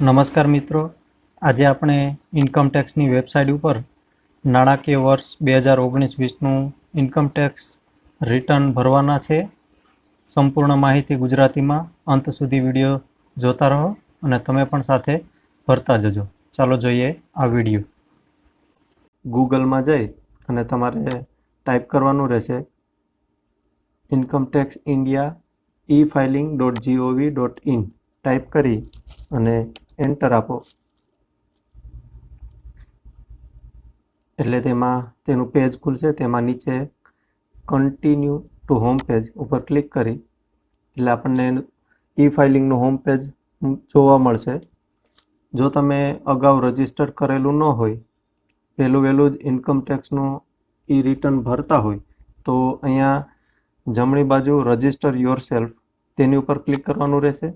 નમસ્કાર મિત્રો, આજે આપણે ઇન્કમ ટેક્સની વેબસાઇટ ઉપર નાણાકીય વર્ષ 2019-20નું ઇન્કમ ટેક્સ રિટર્ન ભરવાના છે. સંપૂર્ણ માહિતી ગુજરાતીમાં અંત સુધી વિડીયો જોતા રહો અને તમે પણ સાથે ભરતા જજો. ચાલો જોઈએ આ વિડીયો. ગૂગલમાં જઈ અને તમારે ટાઈપ કરવાનું રહેશે ઇન્કમટેક્સ ઇન્ડિયા e-filing.gov.in. ટાઈપ કરી અને એન્ટર આપો એટલે તેનું પેજ ખુલશે. તેમાં નીચે કન્ટિન્યુ ટુ હોમ પેજ ઉપર ક્લિક કરી એટલે આપણને e-ફાઇલિંગનું હોમ પેજ જોવા મળશે. જો તમે અગાઉ રજિસ્ટર કરેલું ન હોય, વહેલું જ ઇન્કમ ટેક્સનું રિટર્ન ભરતા હોય તો અહીંયા જમણી બાજુ રજિસ્ટર યોર સેલ્ફ તેની ઉપર ક્લિક કરવાનું રહેશે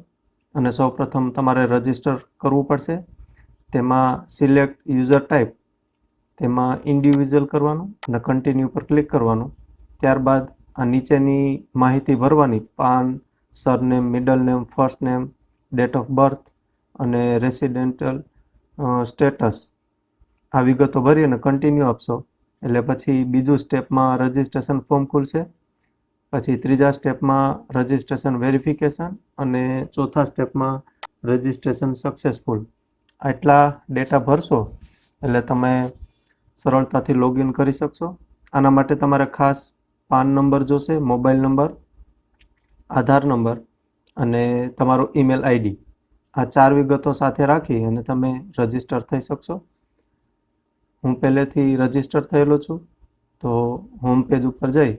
અને સૌપ્રથમ તમારે રજિસ્ટર કરવું પડશે. તેમાં સિલેક્ટ યુઝર ટાઈપ, તેમાં ઇન્ડિવિજ્યુઅલ કરવાનું અને કન્ટિન્યુ પર ક્લિક કરવાનું. ત્યારબાદ આ નીચેની માહિતી ભરવાની: PAN, surname, middle name, first name, date of birth અને રેસિડેન્ટલ સ્ટેટસ. આ વિગતો ભરી અને કન્ટિન્યુ આપશો એટલે પછી બીજું સ્ટેપમાં રજિસ્ટ્રેશન ફોર્મ ખુલશે. પછી ત્રીજા સ્ટેપમાં રજિસ્ટ્રેશન વેરિફિકેશન અને ચોથા સ્ટેપમાં રજિસ્ટ્રેશન સક્સેસફુલ. આટલા ડેટા ભરશો એટલે તમે સરળતાથી લોગિન કરી શકશો. આના માટે તમારે ખાસ પાન નંબર જોશે, મોબાઈલ નંબર, આધાર નંબર અને તમારો ઈમેલ આઈડી. આ 4 વિગતો સાથે રાખી અને તમે રજિસ્ટર થઈ શકશો. હું પહેલેથી રજિસ્ટર થયેલો છું તો હોમ પેજ ઉપર જઈ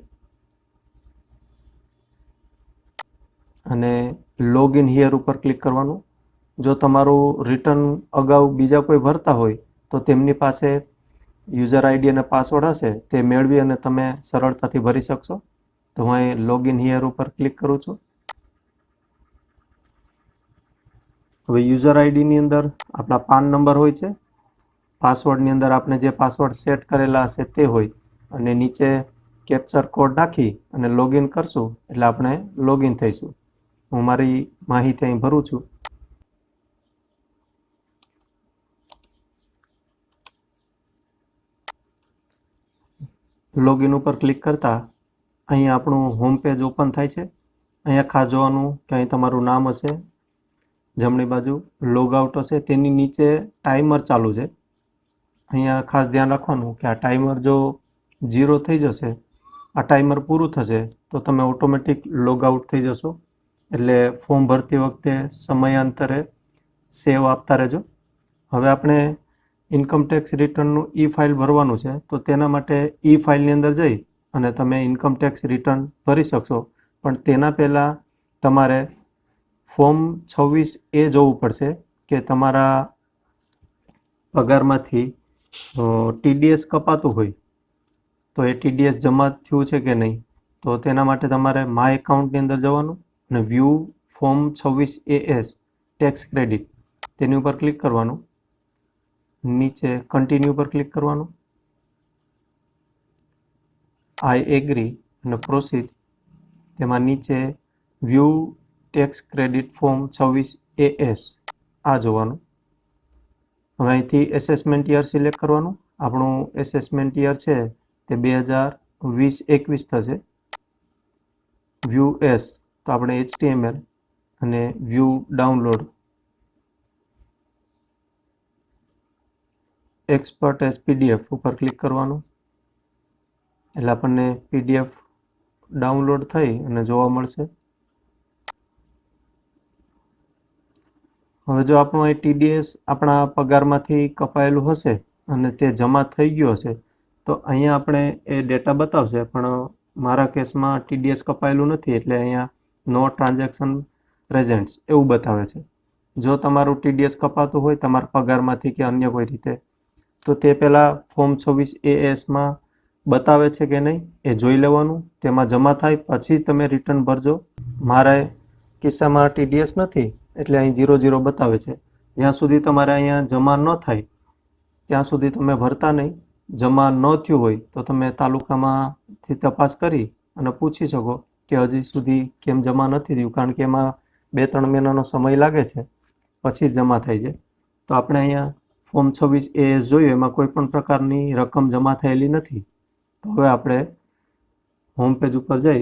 અને લોગિન હિયર ઉપર ક્લિક કરવાનું. જો તમારું રિટર્ન અગાઉ બીજા કોઈ ભરતા હોય તો તેમની પાસે યુઝર આઈડી અને પાસવર્ડ હશે, તે મેળવી અને તમે સરળતાથી ભરી શકશો. તો હું અહીં લોગિન હિયર ઉપર ક્લિક કરું છું. હવે યુઝર આઈડીની અંદર આપણા પાન નંબર હોય છે, પાસવર્ડની અંદર આપણે જે પાસવર્ડ સેટ કરેલા હશે તે હોય અને નીચે કેપ્ચર કોડ નાખી અને લોગિન કરશું એટલે આપણે લોગિન થઈશું. હું મારી માહિતી અહીં ભરું છું. લોગિન ઉપર ક્લિક કરતાં અહીં આપણું હોમ પેજ ઓપન થાય છે. અહીંયા ખાસ જોવાનું કે અહીં તમારું નામ હશે, જમણી બાજુ લોગ આઉટ હશે, તેની નીચે ટાઈમર ચાલુ છે. અહીંયા ખાસ ધ્યાન રાખવાનું કે આ ટાઈમર જો 0 થઈ જશે, આ ટાઈમર પૂરું થશે તો તમે ઓટોમેટિક લોગ આઉટ થઈ જશો. એટલે ફોર્મ ભરતી વખતે સમયાંતરે સેવ આપતા રહેજો. હવે આપણે ઇન્કમ ટેક્સ રિટર્નનું ફાઇલ ભરવાનું છે તો તેના માટે ફાઇલની અંદર જઈ અને તમે ઇન્કમ ટેક્સ રિટર્ન ભરી શકશો. પણ તેના પહેલાં તમારે ફોર્મ 26A જોવું પડશે કે તમારા પગારમાંથી TDS કપાતું હોય તો એ TDS જમા થયું છે કે નહીં. તો તેના માટે તમારે માય એકાઉન્ટની અંદર જવાનું અને view form 26AS tax credit તેની ઉપર ક્લિક કરવાનું. નીચે કન્ટિન્યુ પર ક્લિક કરવાનું. આઈ એગ્રી અને પ્રોસીડ. તેમાં નીચે view tax credit form 26AS આ જોવાનું. હવે અહીંથી એસેસમેન્ટ યર સિલેક્ટ કરવાનું. આપણું એસેસમેન્ટ યર છે તે 2020-21 થશે. વ્યૂ એસ તો આપણે HTML અને view download expert as PDF ઉપર ક્લિક કરવાનું એટલે આપણને PDF ડાઉનલોડ થઈ અને જોવા મળશે. હવે જો આપણું અહીં TDS આપણા પગારમાંથી કપાયેલું હશે અને તે જમા થઈ ગયું હશે તો અહીંયા આપણે એ ડેટા બતાવશે, પણ મારા કેસમાં TDS કપાયેલું નથી એટલે અહીંયા નો ટ્રાન્ઝેક્શન પ્રેઝન્ટ્સ એવું બતાવે છે. જો તમારું TDS કપાતું હોય તમારા પગારમાંથી કે અન્ય કોઈ રીતે તો તે પહેલાં ફોર્મ 26ASમાં બતાવે છે કે નહીં એ જોઈ લેવાનું. તેમાં જમા થાય પછી તમે રિટર્ન ભરજો. મારા કિસ્સામાં TDS નથી એટલે અહીં 00 બતાવે છે. જ્યાં સુધી તમારે અહીંયા જમા ન થાય ત્યાં સુધી તમે ભરતા નહીં. જમા ન થયું હોય તો તમે તાલુકામાંથી તપાસ કરી અને પૂછી શકો કે હજી સુધી કેમ જમા નથી થયું, કારણ કે એમાં 2-3 મહિનાનો સમય લાગે છે. પછી જમા થાય છે. તો આપણે અહીંયા ફોર્મ 26AS જોયું, એમાં કોઈ પણ પ્રકારની રકમ જમા થયેલી નથી. તો હવે આપણે હોમ પેજ ઉપર જઈ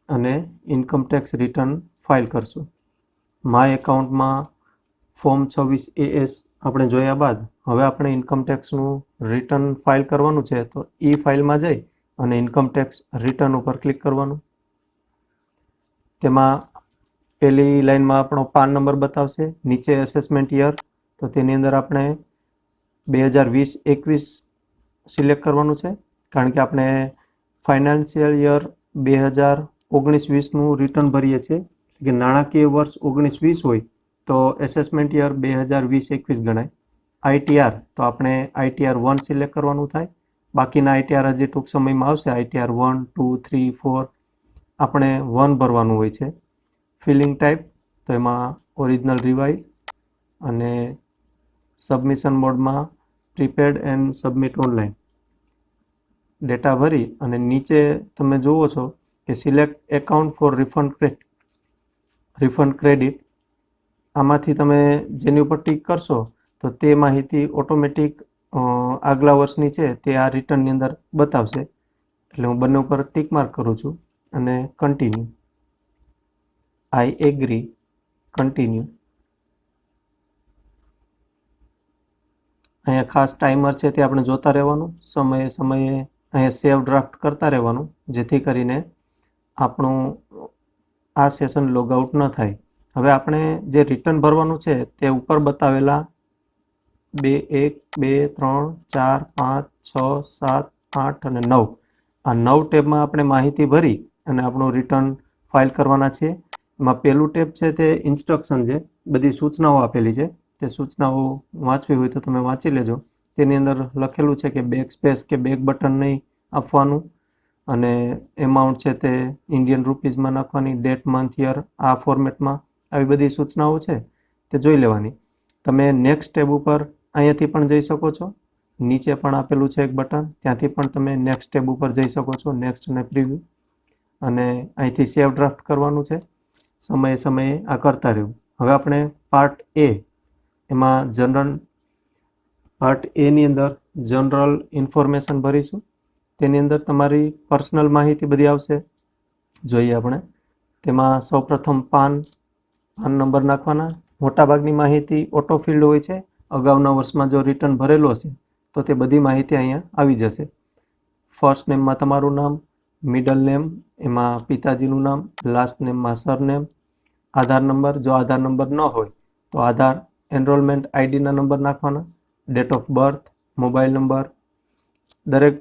અને ઇન્કમ ટેક્સ રિટર્ન ફાઇલ કરશું. માય એકાઉન્ટમાં ફોર્મ 26AS આપણે જોયા બાદ હવે આપણે ઇન્કમ ટેક્સનું રિટર્ન ફાઇલ કરવાનું છે. તો ઈ ફાઇલમાં જઈ અને ઇન્કમ ટેક્સ રિટર્ન ઉપર ક્લિક કરવાનું. તેમાં પહેલી લાઇનમાં આપણો પાન નંબર બતાવશે, નીચે એસેસમેન્ટ યર, તો તેની અંદર આપણે 2020-21 સિલેક્ટ કરવાનું છે, કારણ કે આપણે ફાઇનાન્શિયલ યર 2019-20નું રિટર્ન ભરીએ છીએ, કે નાણાકીય વર્ષ 19-20 હોય તો એસેસમેન્ટ યર 2020-21 ગણાય. ITR તો આપણે ITR 1 સિલેક્ટ કરવાનું થાય. બાકીના ITR હજી ટૂંક સમયમાં આવશે. ITR 1, 2, 3, 4 આપણે 1 ભરવાનું હોય છે. ફિલિંગ ટાઈપ તો એમાં ઓરિજિનલ રિવાઇઝ, અને સબમિશન મોડમાં prepaid and submit online data ભરી અને નીચે તમે જુઓ છો કે select account for refund credit. આમાંથી તમે જેની ઉપર ટીક કરશો તો તે માહિતી ઓટોમેટિક આગલા વર્ષની છે તે આ રિટર્નની અંદર બતાવશે. એટલે હું બંને ઉપર ટીક માર્ક કરું છું અને કન્ટિન્યુ. I agree, continue. અહીંયા ખાસ ટાઈમર છે તે આપણે જોતા રહેવાનું, સમયે સમયે અહીંયા સેવ ડ્રાફ્ટ કરતા રહેવાનું, જેથી કરીને આપણું આ સેશન લોગઆઉટ ન થાય. હવે આપણે જે રિટર્ન ભરવાનું છે તે ઉપર બતાવેલા 2, 1, 2, 3, 4, 5, 6, 7, 8 અને 9 આ 9 ટેબમાં આપણે માહિતી ભરી અને આપણું રિટર્ન ફાઇલ કરવાના છે. એમાં પહેલું ટેબ છે તે ઇન્સ્ટ્રક્શન છે, બધી સૂચનાઓ આપેલી છે. તે સૂચનાઓ વાંચવી હોય તો તમે વાંચી લેજો. તેની અંદર લખેલું છે કે બેક સ્પેસ કે બેક બટન નહીં આપવાનું, અને એમાઉન્ટ છે તે ઇન્ડિયન રૂપીઝમાં નાખવાની, ડેટ, મંથ, યર આ ફોર્મેટમાં. આવી બધી સૂચનાઓ છે તે જોઈ લેવાની. તમે નેક્સ્ટ ટેબ ઉપર અહીંયાથી પણ જઈ શકો છો. નીચે પણ આપેલું છે એક બટન, ત્યાંથી પણ તમે નેક્સ્ટ ટેબ ઉપર જઈ શકો છો, નેક્સ્ટ અને પ્રિવ્યૂ. અને અહીંથી સેવ ડ્રાફ્ટ કરવાનું છે. સમયે સમયે આ કરતા રહેવું. હવે આપણે પાર્ટ એ એમાં પાર્ટ એની અંદર જનરલ ઇન્ફોર્મેશન ભરીશું. તેની અંદર તમારી પર્સનલ માહિતી બધી આવશે. જોઈએ આપણે તેમાં સૌપ્રથમ પાન નંબર નાખવાના. મોટાભાગની માહિતી ઓટો ફિલ્ડ હોય છે. અગાઉના વર્ષમાં જો રિટર્ન ભરેલું હશે તો તે બધી માહિતી અહીંયા આવી જશે. ફર્સ્ટ નેમમાં તમારું નામ, મિડલ નેમ એમાં પિતાજીનું નામ, લાસ્ટ નેમમાં સરનેમ, આધાર નંબર, જો આધાર નંબર ન હોય તો આધાર એનરોલમેન્ટ આઈડીના નંબર નાખવાના, date of birth, mobile number, દરેક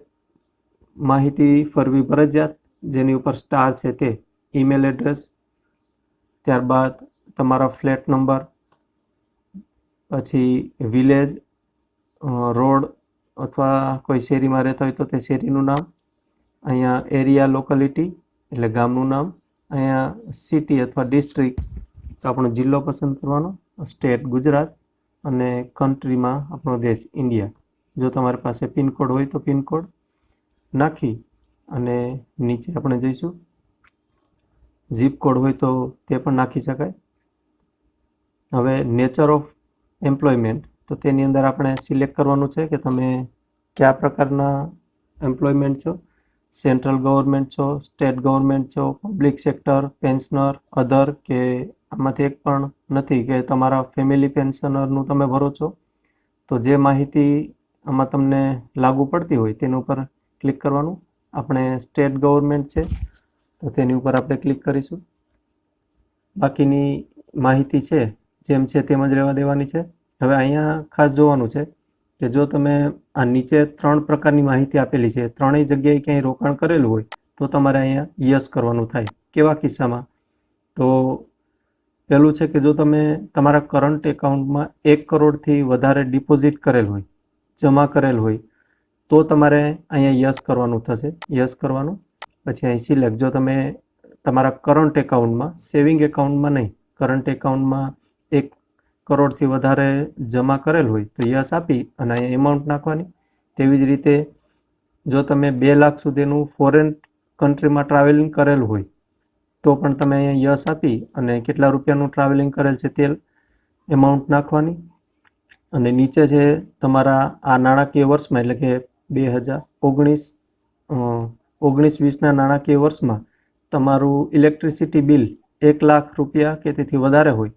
માહિતી ફરવી ફરજિયાત. જેની ઉપર સ્ટાર છે તે ઈમેલ એડ્રેસ, ત્યારબાદ તમારા ફ્લેટ નંબર, પછી વિલેજ, રોડ અથવા કોઈ શેરીમાં રહેતા હોય તો તે શેરીનું નામ, અહીંયા એરિયા લોકેલિટી એટલે ગામનું નામ, અહીંયા સિટી અથવા ડિસ્ટ્રિક્ટ તો આપણો જિલ્લો પસંદ કરવાનો, સ્ટેટ ગુજરાત, અને કન્ટ્રીમાં આપણો દેશ ઇન્ડિયા. જો તમારી પાસે પિનકોડ હોય તો પિનકોડ નાખી અને નીચે આપણે જઈશું. ઝીપ કોડ હોય તો તે પણ નાખી શકાય. હવે નેચર ઓફ એમ્પ્લોયમેન્ટ તો તેની અંદર આપણે સિલેક્ટ કરવાનું છે કે તમે કયા પ્રકારના એમ્પ્લોયમેન્ટ છો, સેન્ટ્રલ ગવર્મેન્ટ છો, સ્ટેટ ગવર્મેન્ટ છો, પબ્લિક સેક્ટર, પેન્શનર, અધર, કે આમાંથી એક પણ નથી, કે તમારા ફેમિલી પેન્શનરનું તમે ભરો છો. તો જે માહિતી આમાં તમને લાગુ પડતી હોય તેના ઉપર ક્લિક કરવાનું. આપણે સ્ટેટ ગવર્મેન્ટ છે તો તેની ઉપર આપણે ક્લિક કરીશું. બાકીની માહિતી છે જેમ છે તેમ જ રહેવા દેવાની છે. હવે અહીંયા ખાસ જોવાનું છે કે જો તમે આ નીચે 3 પ્રકારની માહિતી આપેલી છે, ત્રણેય જગ્યાએ ક્યાંય રોકાણ કરેલું હોય તો તમારે અહીંયા યસ કરવાનું થાય. કેવા કિસ્સામાં? તો પહેલું છે કે જો તમે તમારા કરંટ એકાઉન્ટમાં 1 કરોડથી વધારે ડિપોઝિટ કરેલ હોય, જમા કરેલ હોય, તો તમારે અહીંયા યસ કરવાનું થશે. યસ કરવાનું. પછી અહીં સિલેક્ટ, જો તમે તમારા કરંટ એકાઉન્ટમાં, સેવિંગ એકાઉન્ટમાં નહીં, કરંટ એકાઉન્ટમાં 1 કરોડથી વધારે જમા કરેલ હોય તો યસ આપી અને અહીંયા એમાઉન્ટ નાખવાની. તેવી જ રીતે જો તમે 2 લાખ સુધીનું ફોરેન કન્ટ્રીમાં ટ્રાવેલિંગ કરેલ હોય તો પણ તમે અહીંયા યસ આપી અને કેટલા રૂપિયાનું ટ્રાવેલિંગ કરેલ છે તે એમાઉન્ટ નાખવાની અને નીચે છે તમારા આ નાણાકીય વર્ષમાં એટલે કે 2019-20 નાણાકીય વર્ષમાં તમારું ઇલેક્ટ્રિસિટી બિલ 1,00,000 રૂપિયા કે તેથી વધારે હોય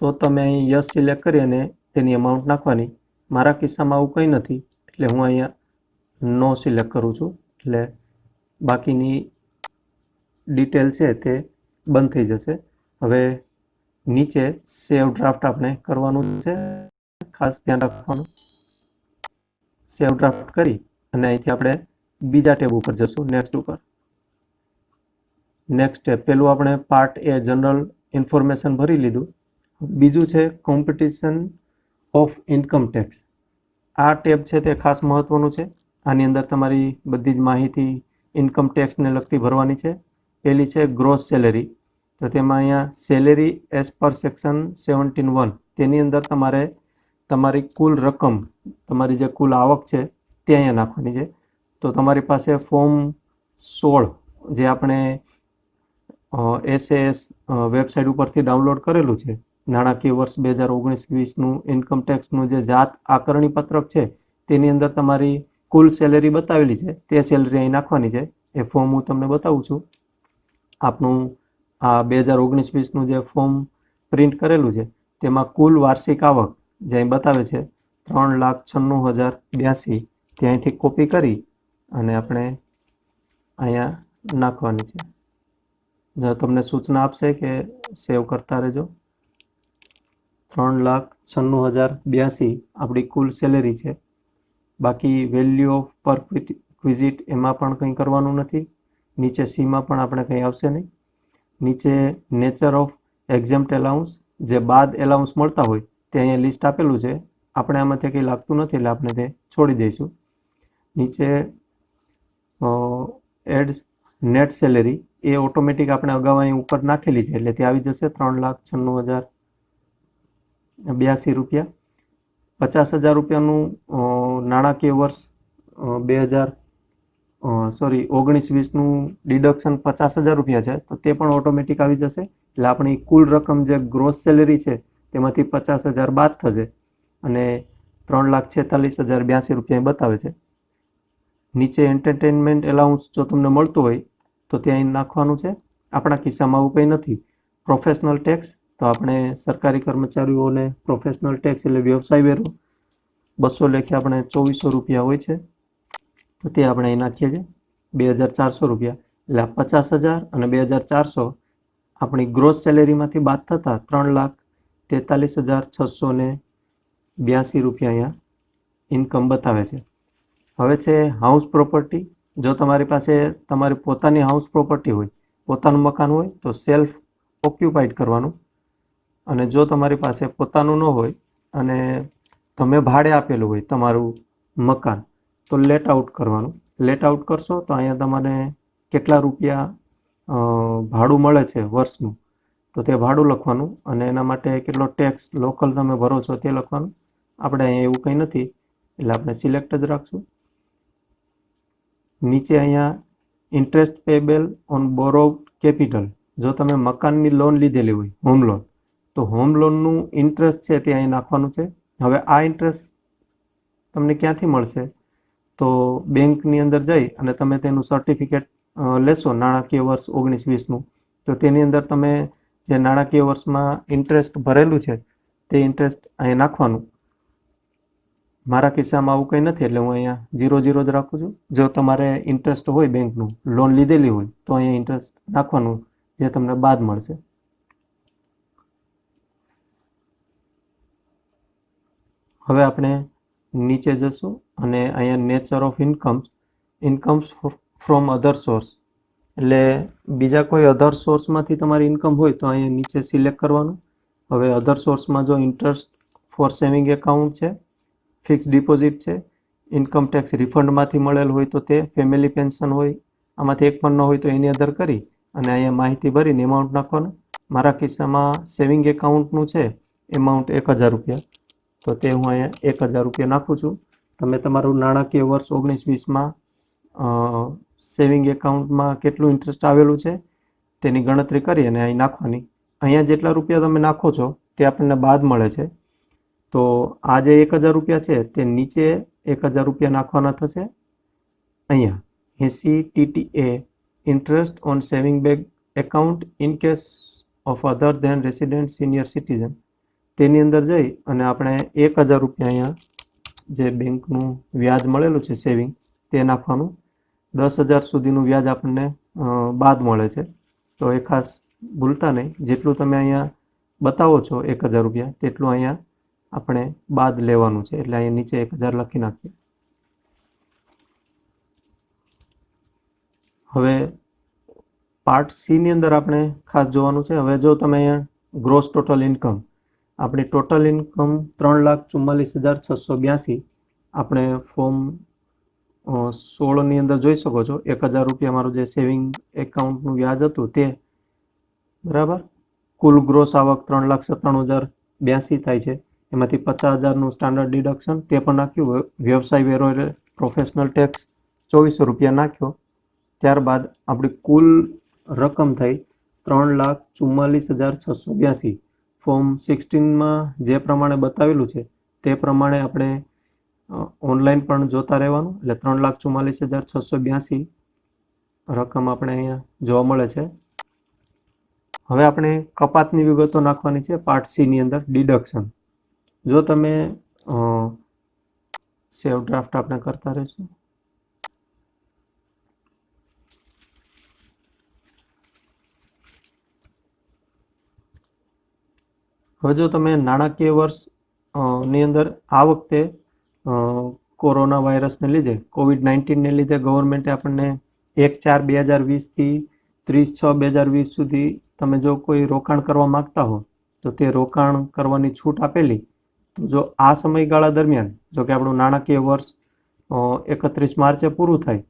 તો તમે અહીં યસ સિલેક્ટ કરી અને તેની અમાઉન્ટ નાખવાની. મારા કિસ્સામાં આવું કંઈ નથી એટલે હું અહીંયા નો સિલેક્ટ કરું છું એટલે બાકીની ડિટેલ છે તે બંધ થઈ જશે. હવે નીચે સેવ ડ્રાફ્ટ આપણે કરવાનું છે, ખાસ ધ્યાન રાખવાનું. સેવ ડ્રાફ્ટ કરી અને અહીંથી આપણે બીજા ટેબ ઉપર જશું, નેક્સ્ટ ઉપર. નેક્સ્ટ ટેબ પેલું આપણે પાર્ટ એ જનરલ ઇન્ફોર્મેશન ભરી લીધું. બીજું છે કોમ્પિટિશન ઓફ ઇન્કમ ટેક્સ. આ ટેબ છે તે ખાસ મહત્વનું છે. આની અંદર તમારી બધી જ માહિતી ઇન્કમ ટેક્સને લગતી ભરવાની છે. પહેલી છે ગ્રોસ સેલેરી, તો તેમાં અહીંયા સેલેરી એઝ પર સેક્શન 17(1) તેની અંદર તમારે તમારી કુલ રકમ, તમારી જે કુલ આવક છે તે અહીંયા નાખવાની છે. તો તમારી પાસે ફોર્મ 16 જે આપણે SAS વેબસાઇટ ઉપરથી ડાઉનલોડ કરેલું છે, નાણાકીય વર્ષ 2019-20નું ઇન્કમ ટેક્સનું જે જાત આકરણી પત્રક છે તેની અંદર તમારી કુલ સેલેરી બતાવેલી છે, તે સેલેરી અહીં નાખવાની છે. એ ફોર્મ હું તમને બતાવું છું. આપનું આ 2019-20નું જે ફોર્મ પ્રિન્ટ કરેલું છે તેમાં કુલ વાર્ષિક આવક જે અહીં બતાવે છે 3,96,082, ત્યાંથી કોપી કરી અને આપણે અહીંયા નાખવાની છે. તમને સૂચના આપશે કે સેવ કરતા રહેજો. 3,96,082 આપણી કુલ સેલેરી છે. બાકી વેલ્યુ ઓફ પર ક્વિઝિટ એમાં પણ કંઈ કરવાનું નથી. નીચે સીમાં પણ આપણે કંઈ આવશે નહીં. નીચે નેચર ઓફ એક્ઝેમ્પ્ટ એલાઉન્સ, જે બાદ એલાઉન્સ મળતા હોય તે અહીંયા લિસ્ટ આપેલું છે. આપણે આમાંથી કંઈ લાગતું નથી એટલે આપણે તે છોડી દઈશું. નીચે એડ્સ નેટ સેલેરી, એ ઓટોમેટિક આપણે અગાઉ અહીં ઉપર નાખેલી છે એટલે તે આવી જશે 3,96,082 રૂપિયા. 50,000 રૂપિયાનું નાણાકીય વર્ષ 19-20નું ડિડક્શન 50,000 રૂપિયા છે, તો તે પણ ઓટોમેટિક આવી જશે. એટલે આપણી કુલ રકમ જે ગ્રોસ સેલેરી છે તેમાંથી 50,000 બાદ થશે અને 3,46,082 રૂપિયા બતાવે છે. નીચે એન્ટરટેનમેન્ટ એલાઉન્સ જો તમને મળતું હોય તો ત્યાં નાખવાનું છે. આપણા કિસ્સામાં આવું કંઈ નથી. પ્રોફેશનલ ટેક્સ, તો આપણે સરકારી કર્મચારીઓને પ્રોફેશનલ ટેક્સ એટલે વ્યવસાય વેરો 200 લેખે આપણે 2,400 રૂપિયા હોય છે, તો તે આપણે અહીં નાખીએ છીએ 2,400 રૂપિયા. એટલે આ 50,000 અને 2,400 આપણી ગ્રોસ સેલેરીમાંથી બાદ થતાં 3,43,682 રૂપિયા અહીંયા ઇન્કમ બતાવે છે. હવે છે હાઉસ પ્રોપર્ટી. જો તમારી પાસે તમારી પોતાની હાઉસ પ્રોપર્ટી હોય, પોતાનું મકાન હોય તો સેલ્ફ ઓક્યુપાઈડ કરવાનું, અને જો તમારી પાસે પોતાનું ન હોય અને તમે ભાડે આપેલું હોય તમારું મકાન તો લેટ આઉટ કરવાનું. લેટ આઉટ કરશો તો અહીંયા તમારે કેટલા રૂપિયા ભાડું મળે છે વર્ષનું, તો તે ભાડું લખવાનું અને એના માટે કેટલો ટેક્સ લોકલ તમે ભરો છો તે લખવાનું. આપણે અહીંયા એવું કંઈ નથી એટલે આપણે સિલેક્ટ જ રાખશું. નીચે અહીંયા interest payable on borrowed capital, જો તમે મકાનની લોન લીધેલી હોય, હોમ લોન, તો હોમ લોનનું ઇન્ટરેસ્ટ છે તે અહીં નાખવાનું છે. હવે આ ઇન્ટરેસ્ટ તમને ક્યાંથી મળશે? તો બેંકની અંદર જઈ અને તમે તેનું સર્ટિફિકેટ લેશો નાણાકીય વર્ષ 19-20નું, તો તેની અંદર તમે જે નાણાકીય વર્ષમાં ઇન્ટરેસ્ટ ભરેલું છે તે ઇન્ટરેસ્ટ અહીં નાખવાનું. મારા કિસ્સામાં આવું કંઈ નથી એટલે હું અહીંયા 0 જ રાખું છું. જો તમારે ઇન્ટરેસ્ટ હોય બેંકનું, લોન લીધેલી હોય તો અહીંયા ઇન્ટરેસ્ટ નાખવાનું જે તમને બાદ મળશે. હવે આપણે નીચે જશું અને અહીંયા nature of incomes from other source, એટલે બીજા કોઈ અધર સોર્સમાંથી તમારી ઇન્કમ હોય તો અહીંયા નીચે સિલેક્ટ કરવાનું. હવે અધર સોર્સમાં જો ઇન્ટરેસ્ટ ફોર સેવિંગ એકાઉન્ટ છે, ફિક્સ ડિપોઝિટ છે, ઇન્કમ ટેક્સ રિફંડમાંથી મળેલ હોય તો તે, ફેમિલી પેન્શન હોય, આમાંથી એક પણ ન હોય તો એની અધર કરી અને અહીંયા માહિતી ભરીને એમાઉન્ટ નાખવાનું. મારા કિસ્સામાં સેવિંગ એકાઉન્ટનું છે એમાઉન્ટ 1,000 રૂપિયા, તો તે હું અહીંયા 1,000 રૂપિયા નાખું છું. તમે તમારું નાણાકીય વર્ષ 19-20માં સેવિંગ એકાઉન્ટમાં કેટલું ઇન્ટરેસ્ટ આવેલું છે તેની ગણતરી કરી અને અહીં નાખવાની. અહીંયા જેટલા રૂપિયા તમે નાખો છો તે આપણને બાદ મળે છે. તો આ જે 1000 રૂપિયા છે તે નીચે 1000 રૂપિયા નાખવાના થશે અહીંયા 80 TTA interest on saving bank account in case of other than resident senior citizen. તેની અંદર જઈ અને આપણે 1000 રૂપિયા અહીંયા જે બેંકનું વ્યાજ મળેલું છે સેવિંગ તે નાખવાનું. 10,000 સુધીનું વ્યાજ આપણને બાદ મળે છે. તો એ ખાસ ભૂલતા નહીં, જેટલું તમે અહીંયા બતાવો છો 1000 રૂપિયા તેટલું અહીંયા આપણે બાદ લેવાનું છે. એટલે અહીંયા નીચે 1000 લખી નાખીએ. હવે પાર્ટ સી ની અંદર આપણે ખાસ જોવાનું છે. હવે જો તમે અહીંયા ગ્રોસ ટોટલ ઇન્કમ, આપણી ટોટલ ઇન્કમ 3,44,682 આપણે ફોર્મ 16ની અંદર જોઈ શકો છો. 1000 રૂપિયા મારું જે સેવિંગ એકાઉન્ટનું વ્યાજ હતું તે, બરાબર. કુલ ગ્રોસ આવક 3,97,082 થાય છે. એમાંથી 50,000નું સ્ટાન્ડર્ડ ડિડક્શન તે પણ નાખ્યું. વ્યવસાય વેરો એટલે પ્રોફેશનલ ટેક્સ 2400 રૂપિયા નાખ્યો. ત્યારબાદ આપણી કુલ રકમ થઈ 3,44,682. ફોર્મ 16માં જે પ્રમાણે બતાવેલું છે તે પ્રમાણે આપણે ઓનલાઈન પણ જોતા રહેવાનું. એટલે 3,44,682 રકમ આપણે અહીંયા જોવા મળે છે. હવે આપણે કપાતની વિગતો નાખવાની છે પાર્ટ સી ની અંદર, ડિડક્શન. જો તમે સેવ ડ્રાફ્ટ આપણે કરતા રહીશું. હવે જો તમે નાણાકીય વર્ષ ની અંદર આ વખતે કોરોના વાયરસને લીધે, COVID-19ને લીધે ગવર્મેન્ટે આપણને 1/4/2020થી 30/6/2020 સુધી તમે જો કોઈ રોકાણ કરવા માગતા હો તો તે રોકાણ કરવાની છૂટ આપેલી. તો જો આ સમયગાળા દરમિયાન, જો કે આપણું નાણાકીય વર્ષ 31 માર્ચે પૂરું થાય,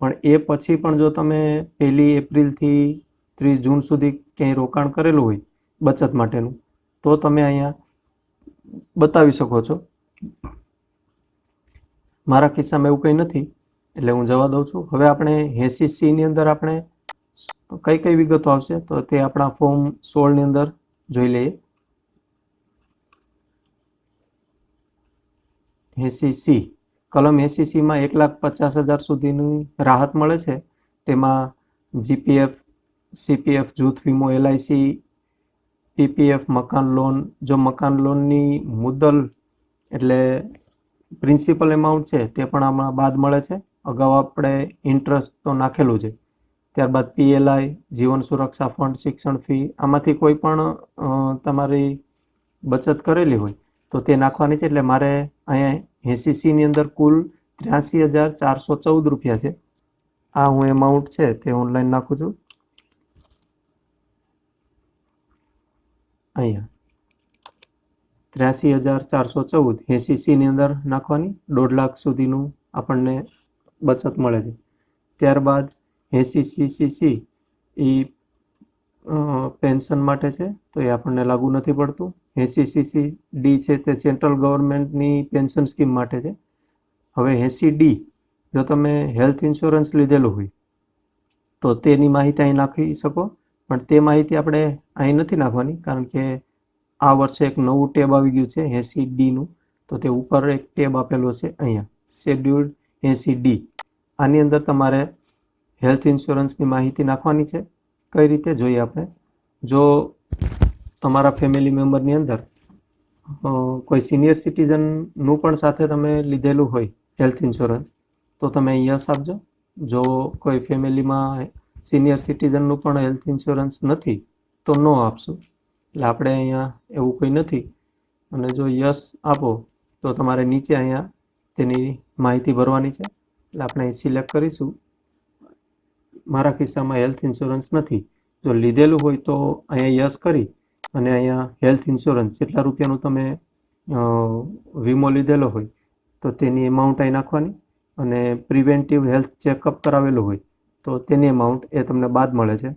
પણ એ પછી પણ જો તમે 1 એપ્રિલથી 30 જૂન સુધી ક્યાંય રોકાણ કરેલું હોય બચત માટેનું, તો તમે અહીંયા બતાવી શકો છો. મારા કિસ્સામાં એવું કંઈ નથી એટલે હું જવા દઉં છું. હવે આપણે 80C ની અંદર આપણે કઈ વિગતો આવશે તો તે આપણા ફોર્મ 16ની અંદર જોઈ લઈએ. 80C કલમ 80Cમાં 1,50,000 સુધીની રાહત મળે છે. તેમાં GPF, CPF, જૂથ વીમો, LIC, PPF, મકાન લોન. જો મકાન લોનની મુદ્દલ એટલે પ્રિન્સિપલ એમાઉન્ટ છે તે પણ આમાં બાદ મળે છે. અગાઉ આપણે ઇન્ટરેસ્ટ તો નાખેલું છે. ત્યારબાદ PLI, જીવન સુરક્ષા ફંડ, શિક્ષણ ફી, આમાંથી કોઈ પણ તમારી બચત કરેલી હોય તો તે નાખવાની છે. એટલે મારે અહીંયા 80C ની અંદર કુલ 83,414 રૂપિયા છે. આ હું એમાઉન્ટ છે તે ઓનલાઈન નાખું છું. અહીંયા 83,414 80C ની અંદર નાખવાની. 1.5 લાખ સુધીનું આપણને બચત મળે છે. ત્યારબાદ 80CCC એ પેન્શન માટે છે તો એ આપણને લાગુ નથી પડતું. 80CCD છે તે સેન્ટ્રલ ગવર્મેન્ટની પેન્શન સ્કીમ માટે છે. હવે 80D જો તમે હેલ્થ ઇન્સ્યોરન્સ લીધેલું હોય તો તેની માહિતી અહીં નાખી શકો, પણ તે માહિતી આપણે અહીં નથી નાખવાની કારણ કે આ વર્ષે એક નવું ટેબ આવી ગયું છે 80Dનું. તો તે ઉપર એક ટેબ આપેલો છે અહીંયા, શેડ્યુલ્ડ 80D. આની અંદર તમારે હેલ્થ ઇન્સ્યોરન્સની માહિતી નાખવાની છે. કઈ રીતે જોઈએ આપણે? જો તમારા ફેમિલી મેમ્બરની અંદર કોઈ સિનિયર સિટીઝનનું પણ સાથે તમે લીધેલું હોય હેલ્થ ઇન્સ્યોરન્સ તો તમે યસ આપજો. જો કોઈ ફેમિલીમાં સિનિયર સિટીઝનનું પણ હેલ્થ ઇન્સ્યોરન્સ નથી તો નો આપશું. એટલે આપણે અહીંયા એવું કંઈ નથી. અને જો યસ આપો તો તમારે નીચે અહીંયા તેની માહિતી ભરવાની છે. એટલે આપણે અહીં સિલેક્ટ કરીશું. મારા કિસ્સામાં હેલ્થ ઇન્સ્યોરન્સ નથી. જો લીધેલું હોય તો અહીંયા યસ કરી અને અહીંયા હેલ્થ ઇન્સ્યોરન્સ જેટલા રૂપિયાનું તમે વીમો લીધેલો હોય તો તેની એમાઉન્ટ અહીં નાખવાની. અને પ્રિવેન્ટિવ હેલ્થ ચેકઅપ કરાવેલું હોય તો તેની એમાઉન્ટ એ તમને બાદ મળે છે.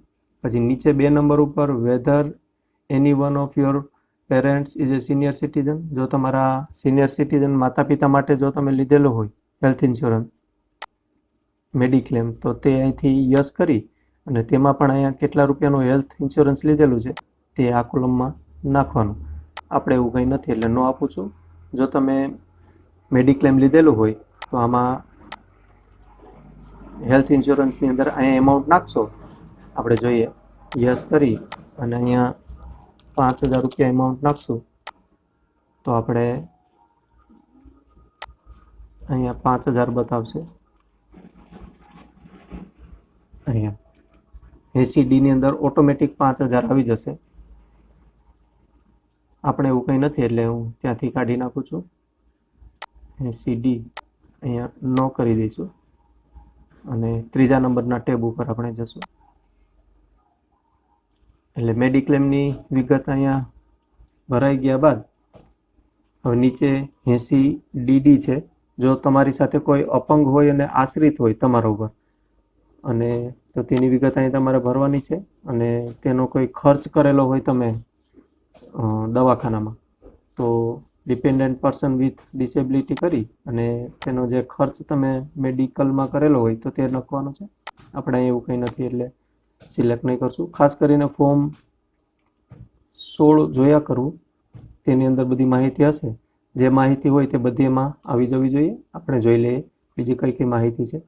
પછી નીચે 2 નંબર ઉપર whether any one of your parents is a senior citizen. જો તમારા સિનિયર સિટીઝન માતા પિતા માટે જો તમે લીધેલું હોય હેલ્થ ઇન્સ્યોરન્સ મેડિક્લેમ તો તે અહીંથી યસ કરી અને તેમાં પણ અહીંયા કેટલા રૂપિયાનું હેલ્થ ઇન્સ્યોરન્સ લીધેલું છે તે આ કોલમમાં નાખવાનું. આપણે એવું કંઈ નથી એટલે નો આપું છું. જો તમે મેડિક્લેમ લીધેલું હોય તો આમાં હેલ્થ ઇન્સ્યોરન્સની અંદર અહીંયા એમાઉન્ટ નાખશો, આપણે જોઈએ યસ કરી અને અહીંયા 5,000 રૂપિયા એમાઉન્ટ નાખશું તો આપણે અહીંયા 5,000 બતાવશે. અહીંયા 80D અંદર ઓટોમેટિક 5,000 આવી જશે. આપણે એવું કંઈ નથી એટલે હું ત્યાંથી કાઢી નાખું છું. 80D અહીંયા નો કરી દઈશું અને ત્રીજા નંબરના ટેબ ઉપર આપણે જશું. એટલે મેડિક્લેમની વિગત અહીંયા ભરાઈ ગયા બાદ હવે નીચે 80DD છે. જો તમારી સાથે કોઈ અપંગ હોય અને આશ્રિત હોય તમારા ઉપર અને તો તેની વિગત અહીં તમારે ભરવાની છે અને તેનો કોઈ ખર્ચ કરેલો હોય તમે દવાખાનામાં તો ડિપેન્ડન્ટ પર્સન વિથ ડિસેબિલિટી કરી અને તેનો જે ખર્ચ તમે મેડિકલમાં કરેલો હોય તો તે લખવાનો છે. આપણે એવું કંઈ નથી એટલે સિલેક્ટ નહીં કરશું. ખાસ કરીને ફોર્મ 16 જોયા કરવું, તેની અંદર બધી માહિતી હશે. જે માહિતી હોય તે બધી એમાં આવી જવી જોઈએ. આપણે જોઈ લઈએ બીજી કઈ કઈ માહિતી છે.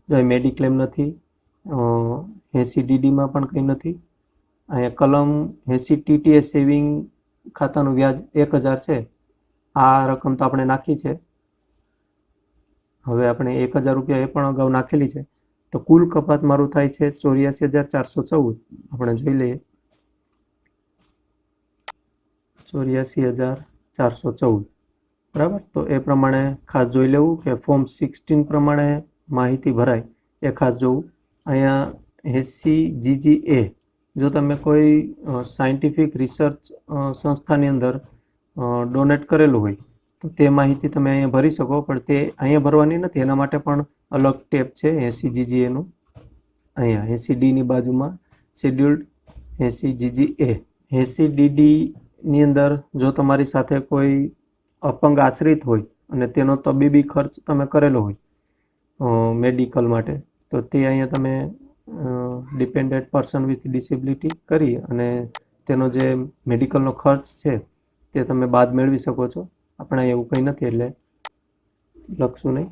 જો મેડિક્લેમ નથી, 80DDમાં પણ કંઈ નથી. અહીંયા કલમ 80TTS સેવિંગ ખાતાનું વ્યાજ 1,000 છે. આ રકમ તો આપણે નાખી છે. હવે આપણે 1,000 રૂપિયા એ પણ અગાઉ નાખેલી છે. તો કુલ કપાત મારું થાય છે 84,414. આપણે જોઈ લઈએ 84,414 બરાબર. તો એ પ્રમાણે ખાસ જોઈ લેવું કે ફોર્મ 16 પ્રમાણે માહિતી ભરાય એ ખાસ જોવું. અહીંયા 80GGA જો તમે કોઈ સાયન્ટિફિક રિસર્ચ સંસ્થાની અંદર ડોનેટ કરેલું હોય તો તે માહિતી તમે અહીંયા ભરી શકો, પણ તે અહીંયા ભરવાની નથી. એના માટે પણ અલગ ટેબ છે 80GGAનું. અહીંયા 80Dની બાજુમાં શેડ્યુલ્ડ 80GGA. 80DDની અંદર જો તમારી સાથે કોઈ અપંગ આશ્રિત હોય અને તેનો તબીબી ખર્ચ તમે કરેલો હોય મેડિકલ માટે તો તે અહીંયા તમે ડિપેન્ડન્ટ પર્સન વિથ ડિસેબિલિટી કરી અને તેનો જે મેડિકલનો ખર્ચ છે તે તમે બાદ મેળવી શકો છો. આપણે એવું કંઈ નથી એટલે લખશું નહીં.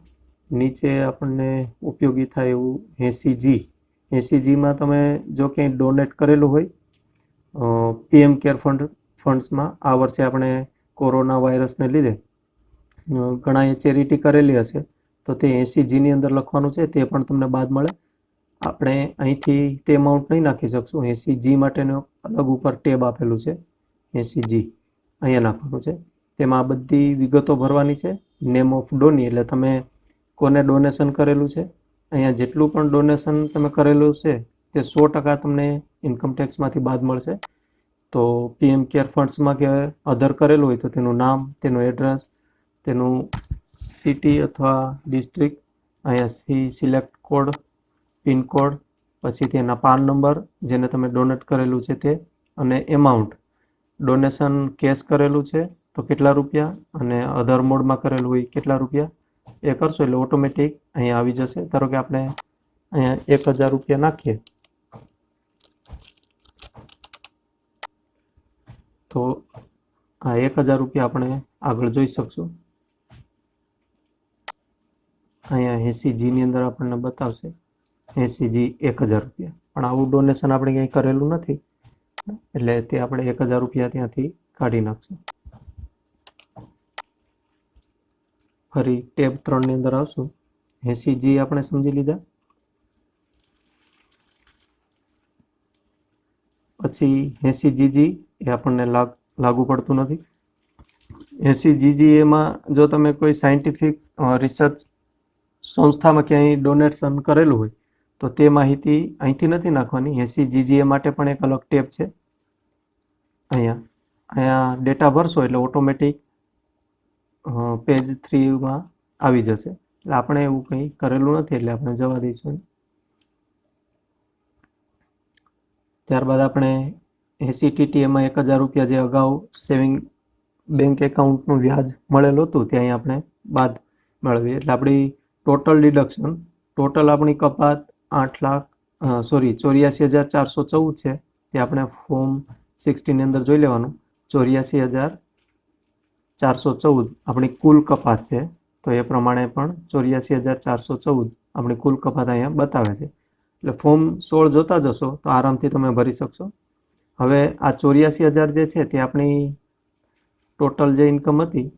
નીચે આપણને ઉપયોગી થાય એવું 80G. 80Gમાં તમે જો ક્યાંય ડોનેટ કરેલું હોય PM કેર ફંડ્સમાં, આ વર્ષે આપણે કોરોના વાયરસને લીધે ઘણાએ ચેરિટી કરેલી હશે તો તે 80Gની અંદર લખવાનું છે. તે પણ તમને બાદ મળે. આપણે અહીંથી તે અમાઉન્ટ નહીં નાખી શકશું. 80G માટેનો અલગ ઉપર ટેબ આપેલું છે 80G, અહીંયા નાખવાનું છે. તેમાં આ બધી વિગતો ભરવાની છે. નેમ ઓફ ડોની એટલે તમે કોને ડોનેશન કરેલું છે. અહીંયા જેટલું પણ ડોનેશન તમે કરેલું છે તે 100% તમને ઇન્કમટેક્સમાંથી બાદ મળશે. તો PM કેર ફંડ્સમાં કે અધર કરેલું હોય તો તેનું નામ, તેનું એડ્રેસ, તેનું સિટી અથવા ડિસ્ટ્રિક્ટ, અહીંયા સિલેક્ટ કોડ, પિનકોડ, પછી તેના પાન નંબર જેને તમે ડોનેટ કરેલું છે તે, અને એમાઉન્ટ. ડોનેશન કેશ કરેલું છે તો કેટલા રૂપિયા અને અધર મોડમાં કરેલું હોય કેટલા રૂપિયા એ કરશો એટલે ઓટોમેટિક અહીંયા આવી જશે. ધારો કે આપણે અહીંયા 1,000 રૂપિયા નાખીએ તો આ 1,000 રૂપિયા આપણે આગળ જોઈ શકશું. અહીંયા 80Gની અંદર આપણને બતાવશે 80G 1,000 રૂપિયા, પણ આવું ડોનેશન આપણે ક્યાંય કરેલું નથી એટલે તે આપણે 1,000 રૂપિયા ત્યાંથી કાઢી નાખશું. ફરી ટેબ 3ની અંદર આવશું. 80G આપણે સમજી લીધા. પછી 80GG એ આપણને લાગુ પડતું નથી. 80GG એમાં જો તમે કોઈ સાયન્ટિફિક રિસર્ચ સંસ્થામાં ક્યાંય ડોનેશન કરેલું હોય તો તે માહિતી અહીંથી નથી નાખવાની. 80GG માટે પણ એક અલગ ટેબ છે. અહીંયા ડેટા ભરશો એટલે ઓટોમેટિક પેજ 3માં આવી જશે. એટલે આપણે એવું કંઈ કરેલું નથી એટલે આપણે જવા દઈશું. ત્યારબાદ આપણે 80TT એમાં 1,000 રૂપિયા જે અગાઉ સેવિંગ બેંક એકાઉન્ટનું વ્યાજ મળેલું હતું ત્યાં આપણે બાદ મેળવીએ એટલે આપણી ટોટલ ડિડક્શન, ટોટલ આપણી કપાત 84,414 છે. તે આપણે ફોર્મ 16ની અંદર જોઈ લેવાનું. 84,414 આપણી કુલ કપાત છે, તો એ પ્રમાણે પણ 84,414 આપણી કુલ કપાત અહીંયા બતાવે છે. એટલે ફોર્મ 16 જોતા જશો તો આરામથી તમે ભરી શકશો. હવે આ 84,000 જે છે તે આપણી ટોટલ જે ઇન્કમ હતી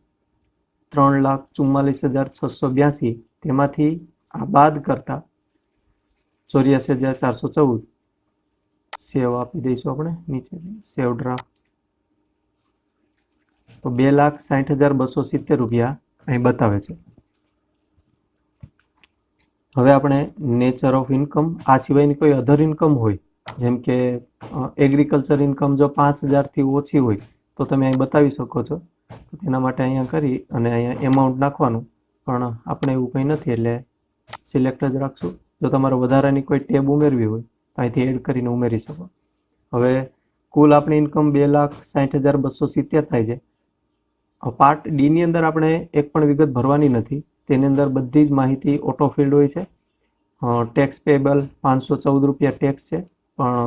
3,44,682, તેમાંથી આ બાદ કરતા 84,414 સેવ આપી દઈશું આપણે નીચે સેવ ડ્રાફ્ટ, તો 2,60,270 રૂપિયા અહીં બતાવે છે. હવે આપણે નેચર ઓફ ઇન્કમ, આ સિવાયની કોઈ અધર ઇન્કમ હોય, જેમ કે એગ્રીકલ્ચર ઇન્કમ જો 5,000થી ઓછી હોય તો તમે અહીં બતાવી શકો છો. તો તેના માટે અહીંયા કરી અને અહીંયા એમાઉન્ટ નાખવાનું, પણ આપણે એવું કંઈ નથી એટલે સિલેક્ટ જ રાખશું. જો તમારે વધારાની કોઈ ટેબ ઉમેરવી હોય તો અહીંથી એડ કરીને ઉમેરી શકો. હવે કુલ આપણી ઇન્કમ 2,60,270 થાય છે. પાર્ટ ડીની અંદર આપણે એક પણ વિગત ભરવાની નથી, તેની અંદર બધી જ માહિતી ઓટો ફિલ્ડ હોય છે. ટેક્સ પેબલ 514 રૂપિયા ટેક્સ છે, પણ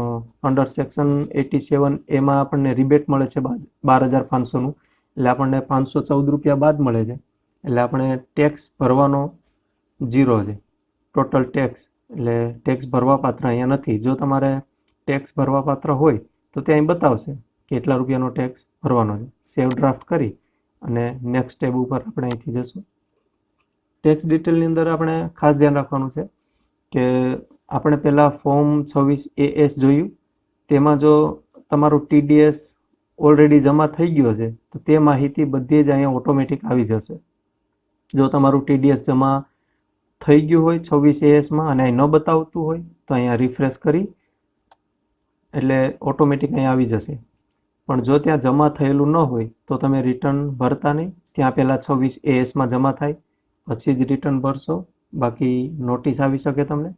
અંડર સેક્શન 87 એમાં આપણને રિબેટ મળે છે 12,500નું, એટલે આપણને 514 રૂપિયા બાદ મળે છે. એટલે આપણે ટેક્સ ભરવાનો 0 છે, ટોટલ ટેક્સ, એટલે ટેક્સ ભરવા પાત્ર અહીંયા નથી. જો તમારે ટેક્સ ભરવા પાત્ર હોય તો ત્યાં બતાવશે કે કેટલા રૂપિયાનો ટેક્સ ભરવાનો છે. સેવ ડ્રાફ્ટ કરી અને નેક્સ્ટ ટેબ ઉપર આપણે અહીંથી જશું. ટેક્સ ડિટેલની અંદર આપણે ખાસ ધ્યાન રાખવાનું છે કે આપણે પહેલાં ફોર્મ 26AS જોયું, તેમાં જો તમારું TDS ઓલરેડી જમા થઈ ગયો છે તો તે માહિતી બધી જ અહીંયા ઓટોમેટિક આવી જશે. જો તમારું TDS જમા થઈ ગયું હોય 26ASમાં અને અહીં ન બતાવતું હોય તો અહીંયા રિફ્રેશ કરી એટલે ઓટોમેટિક અહીંયા આવી જશે. પણ જો ત્યાં જમા થયેલું ન હોય તો તમે રિટર્ન ભરતા નહીં, ત્યાં પહેલાં 26ASમાં જમા થાય પછી જ રિટર્ન ભરશો, બાકી નોટિસ આવી શકે તમને.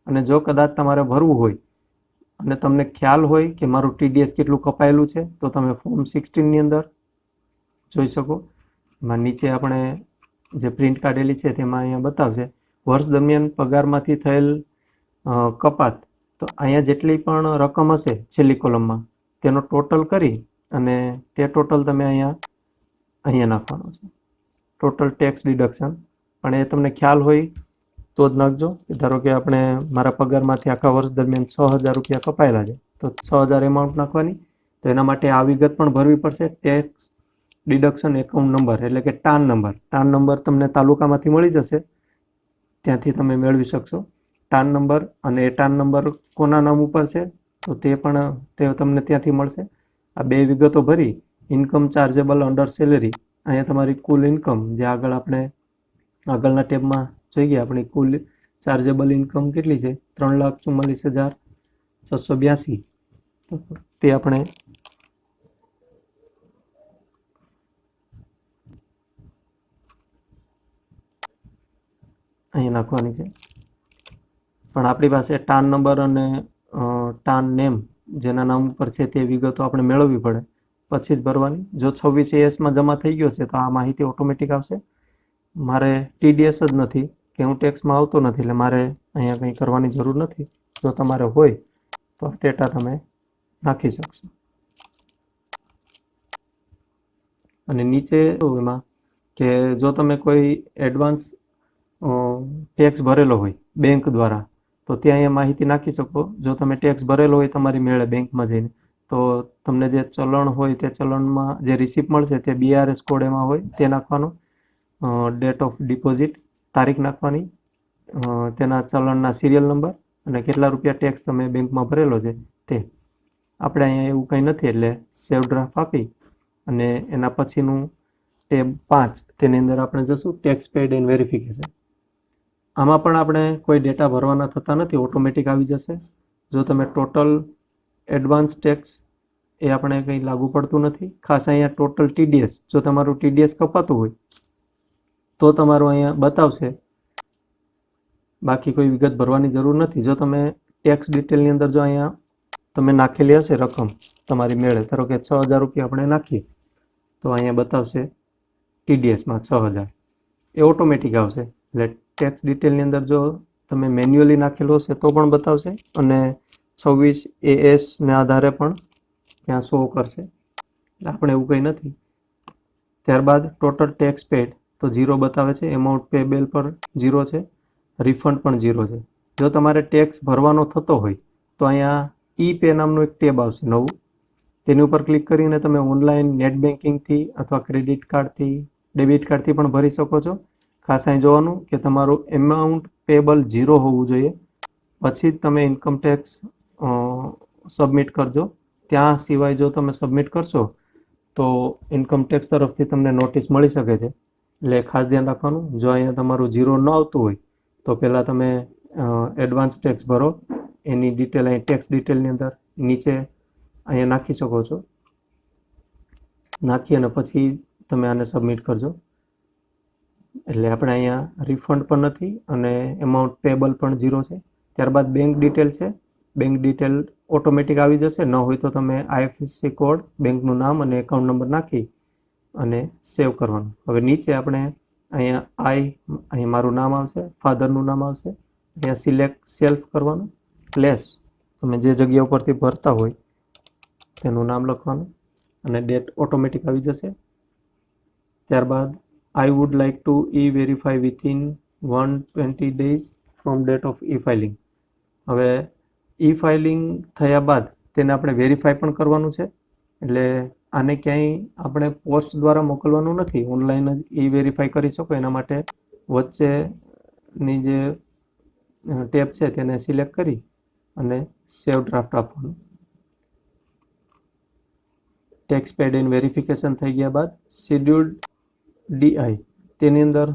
અને જો કદાચ તમારે ભરવું હોય અને તમને ખ્યાલ હોય કે મારું TDS કેટલું કપાયેલું છે તો તમે ફોર્મ 16ની અંદર જોઈ શકો. એમાં નીચે આપણે જે પ્રિન્ટ કાઢેલી છે તેમાં અહીંયા બતાવશે વર્ષ દરમિયાન પગારમાંથી થયેલ કપાત. તો અહીંયા જેટલી પણ રકમ હશે છેલ્લી કોલમમાં તેનો ટોટલ કરી અને તે ટોટલ તમે અહીંયા નાખવાનો છે, ટોટલ ટેક્સ ડિડક્શન. પણ એ તમને ખ્યાલ હોય તો જ નાખજો. ધારો કે આપણે મારા પગારમાંથી આખા વર્ષ દરમિયાન 6,000 રૂપિયા કપાયેલા છે તો 6,000 એમાઉન્ટ નાખવાની. તો એના માટે આ વિગત પણ ભરવી પડશે, ટેક્સ ડિડક્શન એકાઉન્ટ નંબર એટલે કે ટાન નંબર. ટાન નંબર તમને તાલુકામાંથી મળી જશે, ત્યાંથી તમે મેળવી શકશો ટાન નંબર. અને એ ટાન નંબર કોના નામ ઉપર છે તો તે પણ તમને ત્યાંથી મળશે. આ બે વિગતો ભરી ઇન્કમ ચાર્જેબલ અંડર સેલેરી, અહીંયા તમારી કુલ ઇન્કમ જે આગળના ટેબમાં જોઈ ગયા, આપણી કુલ ચાર્જેબલ ઇન્કમ કેટલી છે 3,44,682. તો તે આપણે અહીંયા નાખવાની છે. પણ આપણી પાસે ટાન નંબર અને ટાન નેમ જેના નામ ઉપર છે તે વિગતો આપણે મેળવવી પડે પછી જ ભરવાની. જો 26ASમાં જમા થઈ ગયો છે તો આ માહિતી ઓટોમેટિક આવશે. મારે TDS જ નથી કે હું ટેક્સમાં આવતો નથી એટલે મારે અહીંયા કંઈ કરવાની જરૂર નથી. જો તમારે હોય તો આ ડેટા તમે નાખી શકશો. અને નીચે એમાં કે જો તમે કોઈ એડવાન્સ ટેક્સ ભરેલો હોય બેંક દ્વારા તો ત્યાં અહીંયા માહિતી નાખી શકો. જો તમે ટેક્સ ભરેલો હોય તમારી મેળે બેંકમાં જઈને તો તમને જે ચલણ હોય તે ચલણમાં જે રિસિપ્ટ મળશે તે BRS કોડ એમાં હોય તે નાખવાનો, ડેટ ઓફ ડિપોઝિટ તારીખ નાખવાની, તેના ચલણના સિરિયલ નંબર અને કેટલા રૂપિયા ટેક્સ તમે બેંકમાં ભરેલો છે તે. આપણે અહીંયા એવું કંઈ નથી એટલે સેવ ડ્રાફ્ટ આપી અને એના પછીનું ટેબ 5 તેની અંદર આપણે જશું ટેક્સ પેડ એન્ડ વેરિફિકેશન. આમાં પણ આપણે કોઈ ડેટા ભરવાના થતા નથી, ઓટોમેટિક આવી જશે. જો તમે ટોટલ એડવાન્સ ટેક્સ એ આપણે કંઈ લાગુ પડતું નથી. ખાસ અહીંયા ટોટલ TDS, જો તમારું TDS કપાતું હોય તો તમારું અહીંયા બતાવશે, બાકી કોઈ વિગત ભરવાની જરૂર નથી. જો તમે ટેક્સ ડિટેલની અંદર જો અહીંયા તમે નાખેલી હશે રકમ તમારી મેળે, ધારો કે 6,000 રૂપિયા આપણે નાખીએ તો અહીંયા બતાવશે TDSમાં 6,000, એ ઓટોમેટિક આવશે. એટલે ટેક્સ ડિટેલની અંદર જો તમે મેન્યુઅલી નાખેલું હશે તો પણ બતાવશે અને 26AS ને આધારે પણ ત્યાં શો કરશે. એટલે આપણે એવું કંઈ નથી. ત્યારબાદ ટોટલ ટેક્સ પેડ તો 0 બતાવે છે, એમાઉન્ટ પેબેલ પર 0 છે, રિફંડ પણ 0 છે. જો તમારે ટેક્સ ભરવાનો થતો હોય તો અહીંયા ઈ પે નામનું એક ટેબ આવશે નવું. તેની ઉપર ક્લિક કરીને તમે ઓનલાઈન નેટ બેન્કિંગથી અથવા ક્રેડિટ કાર્ડથી, ડેબિટ કાર્ડથી પણ ભરી શકો છો. ખાસ અહીં જોવાનું કે તમારું એમાઉન્ટ પેબલ 0 હોવું જોઈએ, પછી જ તમે ઇન્કમ ટેક્સ સબમિટ કરજો. ત્યાં સિવાય જો તમે સબમિટ કરશો તો ઇન્કમ ટેક્સ તરફથી તમને નોટિસ મળી શકે છે. એટલે ખાસ ધ્યાન રાખવાનું. જો અહીંયા તમારું 0 ન આવતું હોય તો પહેલાં તમે એડવાન્સ ટેક્સ ભરો. એની ડિટેલ અહીં ટેક્સ ડિટેલની અંદર નીચે અહીંયા નાખી શકો છો. નાખી અને પછી તમે આને સબમિટ કરજો. એટલે આપણે અહીંયા રિફંડ પણ નથી અને એમાઉન્ટ પેબલ પણ 0 છે. ત્યારબાદ બેંક ડિટેલ છે. બેંક ડિટેલ ઓટોમેટિક આવી જશે. ન હોય તો તમે IFSC કોડ, બેંકનું નામ અને એકાઉન્ટ નંબર નાખી અને સેવ કરવાનું. હવે નીચે આપણે અહીંયા અહીં મારું નામ આવશે, ફાધરનું નામ આવશે. અહીંયા સિલેક્ટ સેલ્ફ કરવાનું. પ્લેસ તમે જે જગ્યા ઉપરથી ભરતા હોય તેનું નામ લખવાનું અને ડેટ ઓટોમેટિક આવી જશે. ત્યારબાદ I would like to e-verify within 120 days from date of e-filing. હવે e-filing થયા બાદ તેને આપણે વેરીફાઈ પણ કરવાનું છે. એટલે આને ક્યાંય આપણે પોસ્ટ દ્વારા મોકલવાનું નથી, ઓનલાઈન જ e-વેરીફાઈ કરી શકો. એના માટે વચ્ચેની જે ટેબ છે તેને સિલેક્ટ કરી અને સેવ ડ્રાફ્ટ આપવાનું. ટેક્સ પેડ ઇન વેરિફિકેશન થઈ ગયા બાદ શેડ્યુલ્ડ DI તેની અંદર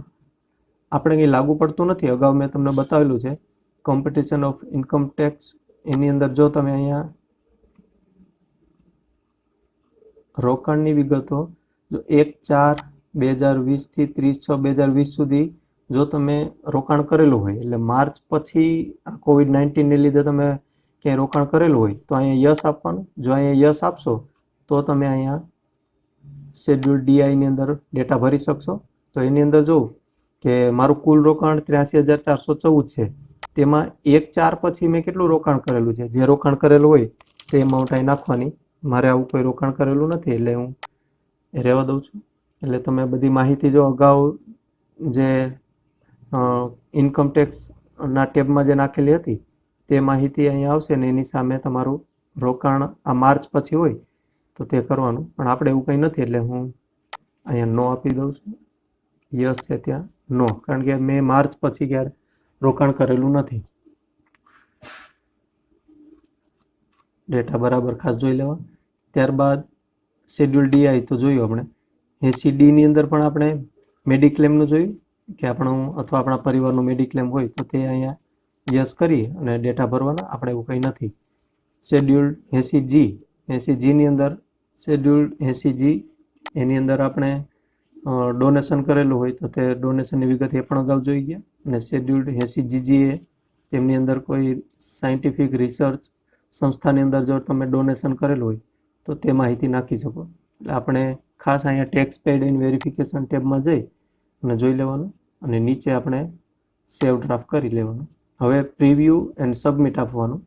આપણે કંઈ લાગુ પડતું નથી. અગાઉ મેં તમને બતાવેલું છે કોમ્પિટિશન ઓફ ઇન્કમ ટેક્સ. એની અંદર જો તમે અહીંયા રોકાણની વિગતો જો 1/4/2020 થી 30/6/2020 સુધી જો તમે રોકાણ કરેલું હોય, એટલે માર્ચ પછી COVID-19ને લીધે તમે ક્યાંય રોકાણ કરેલું હોય તો અહીંયા યસ આપવાનું. જો અહીંયા યસ આપશો તો તમે અહીંયા શેડ્યુલ DIની અંદર ડેટા ભરી શકશો. તો એની અંદર જોઉં કે મારું કુલ રોકાણ 83,414 છે. તેમાં 1/4 પછી મેં કેટલું રોકાણ કરેલું છે. જે રોકાણ કરેલું હોય તે અમાઉન્ટ અહીં નાખવાની. મારે આવું કોઈ રોકાણ કરેલું નથી એટલે હું રહેવા દઉં છું. એટલે તમે બધી માહિતી જો અગાઉ જે ઇન્કમ ટેક્સના ટેબમાં જે નાખેલી હતી તે માહિતી અહીંયા આવશે ને એની સામે તમારું રોકાણ આ માર્ચ પછી હોય તો તે કરવાનું. પણ આપણે એવું કંઈ નથી એટલે હું અહીંયા નો આપી દઉં છું. યસ છે ત્યાં નો, કારણ કે મેં માર્ચ પછી ક્યારે રોકાણ કરેલું નથી. ડેટા બરાબર ખાસ જોઈ લેવા. ત્યારબાદ શેડ્યુલ DI તો જોયું આપણે. 80D અંદર પણ આપણે મેડિક્લેમનું જોયું કે આપણું અથવા આપણા પરિવારનું મેડિક્લેમ હોય તો તે અહીંયા યસ કરી અને ડેટા ભરવાના. આપણે એવું કંઈ નથી. શેડ્યુલ 80Gની અંદર શેડ્યુલ 80G એની અંદર આપણે ડોનેશન કરેલું હોય તો તે ડોનેશનની વિગત એ પણ અગાઉ જોઈ ગયા. અને શેડ્યુલ 80GGA તેમની અંદર કોઈ સાયન્ટિફિક રિસર્ચ સંસ્થાની અંદર જો તમે ડોનેશન કરેલું હોય તો તે માહિતી નાખી શકો. એટલે આપણે ખાસ અહીંયા ટેક્સ પેડ ઇન વેરિફિકેશન ટેબમાં જઈ અને જોઈ લેવાનું અને નીચે આપણે સેવ ડ્રાફ્ટ કરી લેવાનું. હવે પ્રિવ્યૂ એન્ડ સબમિટ આપવાનું.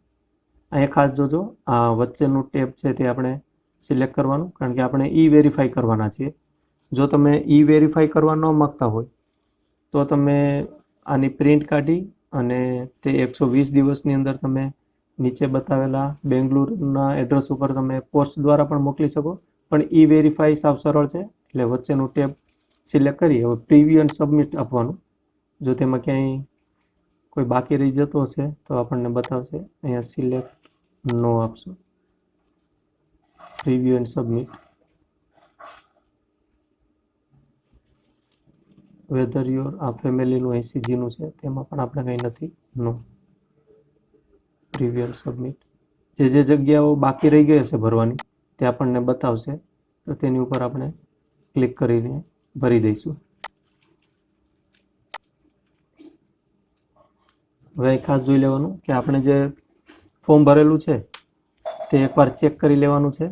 અહીંયા ખાસ જોજો આ વચ્ચેનું ટેબ છે તે આપણે સિલેક્ટ કરવાનું, કારણ કે આપણે e-વેરીફાઈ કરવાના છીએ. જો તમે e-વેરીફાઈ કરવા ન માગતા હોય તો તમે આની પ્રિન્ટ કાઢી અને તે 120 દિવસની અંદર તમે નીચે બતાવેલા બેંગલુરુના એડ્રેસ ઉપર તમે પોસ્ટ દ્વારા પણ મોકલી શકો. પણ e-વેરીફાઈ સાવ સરળ છે એટલે વચ્ચેનું ટેબ સિલેક્ટ કરી હવે પ્રિવ્યૂ એન્ડ સબમિટ આપવાનું. જો તેમાં ક્યાંય કોઈ બાકી રહી જતો હશે તો આપણને બતાવશે. અહીંયા સિલેક્ટ નો આપશું. Preview and submit. Whether your આ ફેમિલીનું 80Gનું છે તેમાં પણ આપણે કંઈ નથી. નો. Preview and submit. જે જગ્યાઓ બાકી રહી ગઈ હશે ભરવાની તે આપણને બતાવશે તો તેની ઉપર આપણે ક્લિક કરીને ભરી દઈશું. હવે ખાસ જોઈ લેવાનું કે આપણે જે ફોર્મ ભરેલું છે તે એકવાર ચેક કરી લેવાનું છે.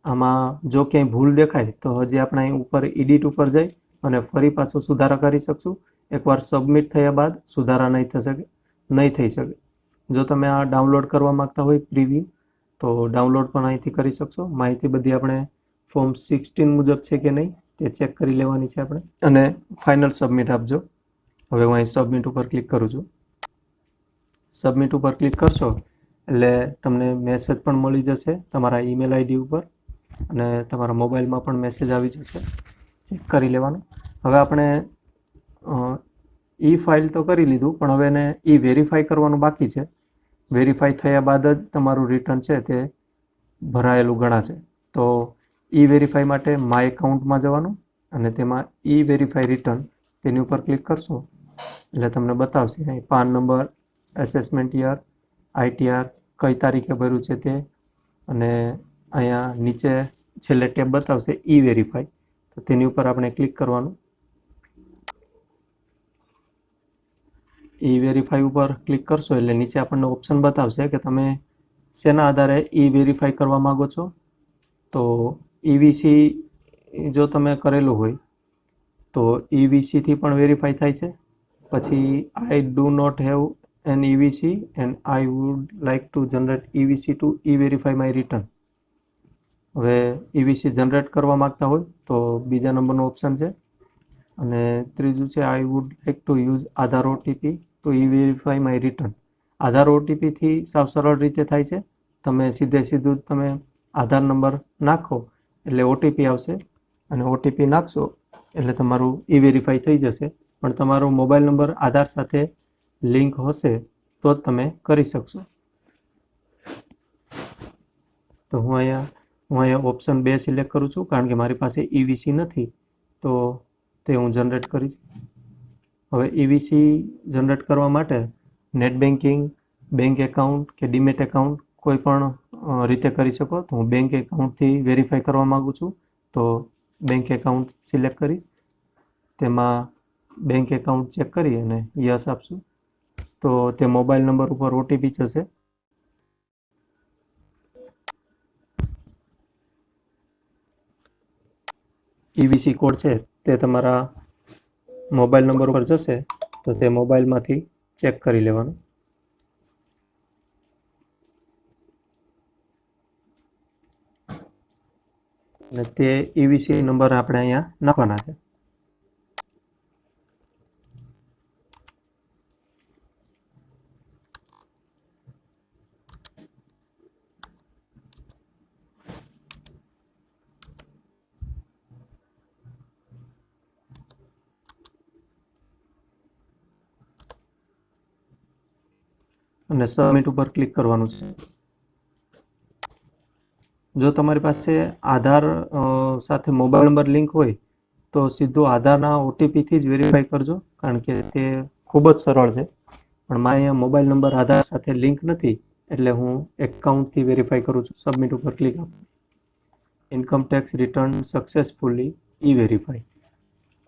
આમાં જો ક્યાંય ભૂલ દેખાય તો હજી આપણે અહીં ઉપર એડિટ ઉપર જઈ અને ફરી પાછો સુધારા કરી શકશું. એકવાર સબમિટ થયા બાદ સુધારા નહીં થઈ શકે. જો તમે આ ડાઉનલોડ કરવા માગતા હોય પ્રિવ્યૂ તો ડાઉનલોડ પણ અહીંથી કરી શકશો. માહિતી બધી આપણે ફોર્મ 16 મુજબ છે કે નહીં તે ચેક કરી લેવાની છે આપણે, અને ફાઇનલ સબમિટ આપજો. હવે હું અહીં સબમિટ ઉપર ક્લિક કરું છું. સબમિટ ઉપર ક્લિક કરશો એટલે તમને મેસેજ પણ મળી જશે તમારા ઈમેલ આઈડી ઉપર, અને તમારા મોબાઈલમાં પણ મેસેજ આવી જશે. ચેક કરી લેવાનું. હવે આપણે ઈ ફાઇલ તો કરી લીધું, પણ હવે એને ઈ વેરીફાઈ કરવાનું બાકી છે. વેરીફાઈ થયા બાદ જ તમારું રિટર્ન છે તે ભરાયેલું ગણાશે. તો ઈ વેરીફાઈ માટે માય એકાઉન્ટમાં જવાનું, અને તેમાં ઈ વેરીફાઈ રિટર્ન તેની ઉપર ક્લિક કરશો એટલે તમને બતાવશે અહીં PAN number, assessment year, ITR, કઈ તારીખે ભર્યું છે તે, અને અહીંયા નીચે છેલ્લે ટેબ બતાવશે ઈ વેરીફાઈ. તો તેની ઉપર આપણે ક્લિક કરવાનું. ઈ વેરીફાઈ ઉપર ક્લિક કરશો એટલે નીચે આપણને ઓપ્શન બતાવશે કે તમે શેના આધારે ઈ વેરીફાઈ કરવા માગો છો. તો ઈવીસી જો તમે કરેલું હોય તો ઈવીસીથી પણ વેરીફાઈ થાય છે. પછી I do not have an EVC and I would like to generate EVC to e verify my return. હવે ઈવીસી જનરેટ કરવા માગતા હોય તો બીજા નંબરનો ઓપ્શન છે, અને ત્રીજું છે I would like to use Aadhaar OTP to e verify my return. Aadhaar ઓટીપીથી સાવ સરળ રીતે થાય છે. તમે સીધું તમે આધાર નંબર નાખો એટલે ઓટીપી આવશે, અને ઓટીપી નાખશો એટલે તમારું ઈ વેરીફાઈ થઈ જશે. પણ તમારો મોબાઈલ નંબર આધાર સાથે લિંક હશે તો જ તમે કરી શકશો. તો હું અહીંયા ઓપ્શન 2 સિલેક્ટ કરું છું, કારણ કે મારી પાસે ઈવીસી નથી, તો તે હું જનરેટ કરીશ. હવે ઈવીસી જનરેટ કરવા માટે નેટ બેન્કિંગ, બેંક એકાઉન્ટ કે ડીમેટ એકાઉન્ટ કોઈ પણ રીતે કરી શકો. તો હું બેંક એકાઉન્ટથી વેરીફાઈ કરવા માગું છું, તો બેંક એકાઉન્ટ સિલેક્ટ કરીશ. તેમાં બેંક એકાઉન્ટ ચેક કરી અને યસ આપશું તો તે મોબાઈલ નંબર ઉપર ઓટીપી જશે. ઈવીસી કોડ છે તે તમારા મોબાઈલ નંબર ઉપર જશે, તો તે મોબાઈલમાંથી ચેક કરી લેવાનું. અને તે ઈવીસી નંબર આપણે અહીંયા નાખવાના છે. અને સબમિટ ઉપર ક્લિક કરવાનું છે. જો તમારી પાસે આધાર સાથે મોબાઈલ નંબર લિંક હોય તો સીધું આધારના ઓટીપીથી જ વેરીફાઈ કરજો, કારણ કે તે ખૂબ જ સરળ છે. પણ મારે અહીંયા મોબાઈલ નંબર આધાર સાથે લિંક નથી એટલે હું એકાઉન્ટથી વેરીફાઈ કરું છું. સબમિટ ઉપર ક્લિક આપું. ઇન્કમ ટેક્સ રિટર્ન સક્સેસફુલી ઈ વેરીફાઈ.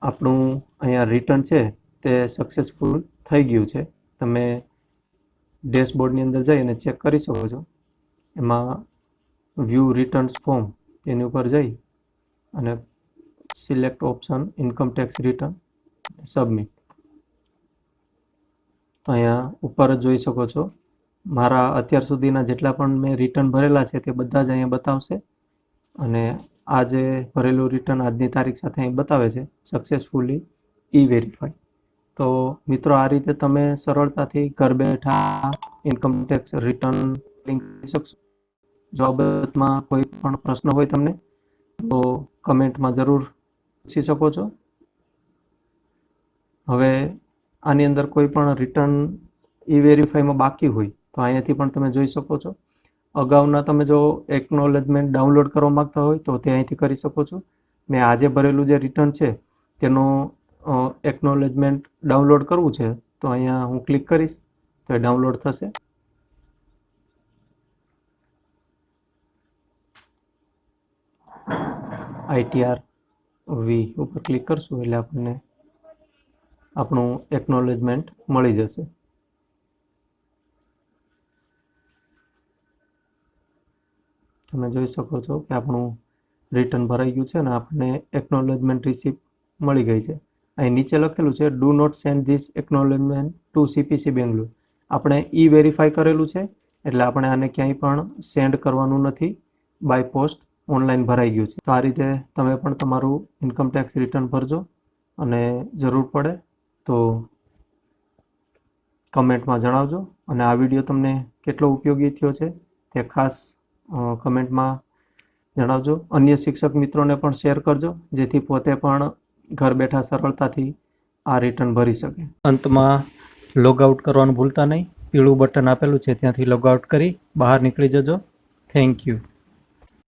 આપણું અહીંયા રિટર્ન છે તે સક્સેસફુલ થઈ ગયું છે. તમે ડેશબોર્ડની અંદર જઈ અને ચેક કરી શકો છો. એમાં વ્યૂ રિટર્ન્સ ફોર્મ તેની ઉપર જઈ અને select option income tax return, submit. તો અહીંયા ઉપર જ જોઈ શકો છો મારા અત્યાર સુધીના જેટલા પણ મેં રિટર્ન ભરેલા છે તે બધા જ અહીંયા બતાવશે, અને આ જે ભરેલું રિટર્ન આજની તારીખ સાથે અહીં બતાવે છે સક્સેસફુલી ઈ વેરીફાઈ. તો મિત્રો, આ રીતે તમે સરળતાથી ઘર બેઠા ઇન્કમ ટેક્સ રિટર્ન લિંક કરી શકશો. જો આ બાબતમાં કોઈ પણ પ્રશ્ન હોય તમને તો કમેન્ટમાં જરૂર પૂછી શકો છો. હવે આની અંદર કોઈ પણ રિટર્ન ઈ વેરીફાઈમાં બાકી હોય તો અહીંયાથી પણ તમે જોઈ શકો છો. અગાઉના તમે જો એકનોલેજમેન્ટ ડાઉનલોડ કરવા માગતા હોય તો તે અહીંથી કરી શકો છો. મેં આજે ભરેલું જે રિટર્ન છે તેનો એકનોલેજમેન્ટ ડાઉનલોડ કરવું છે તો અહીંયા હું ક્લિક કરીશ તો એ ડાઉનલોડ થશે. આઈટીઆર વી ઉપર ક્લિક કરશું એટલે આપણને આપણું એકનોલેજમેન્ટ મળી જશે. તમે જોઈ શકો છો કે આપણું રિટર્ન ભરાઈ ગયું છે અને આપણને એકનોલેજમેન્ટ રિસિપ્ટ મળી ગઈ છે. અહીં નીચે લખેલું છે do not send this acknowledgement to CPC Bangalore. આપણે ઈ વેરીફાઈ કરેલું છે એટલે આપણે આને ક્યાંય પણ સેન્ડ કરવાનું નથી બાય પોસ્ટ. ઓનલાઈન ભરાઈ ગયું છે. તો આ રીતે તમે પણ તમારું ઇન્કમ ટેક્સ રિટર્ન ભરજો અને જરૂર પડે તો કમેન્ટમાં જણાવજો. અને આ વિડીયો તમને કેટલો ઉપયોગી થયો છે તે ખાસ કમેન્ટમાં જણાવજો. અન્ય શિક્ષક મિત્રોને પણ શેર કરજો જેથી પોતે પણ ઘર બેઠા સરળતાથી આ રિટર્ન ભરી શકે. અંતમાં લોગઆઉટ કરવાનું ભૂલતા નહીં. પીળું બટન આપેલું છે ત્યાંથી લોગઆઉટ કરી બહાર નીકળી જજો. Thank you.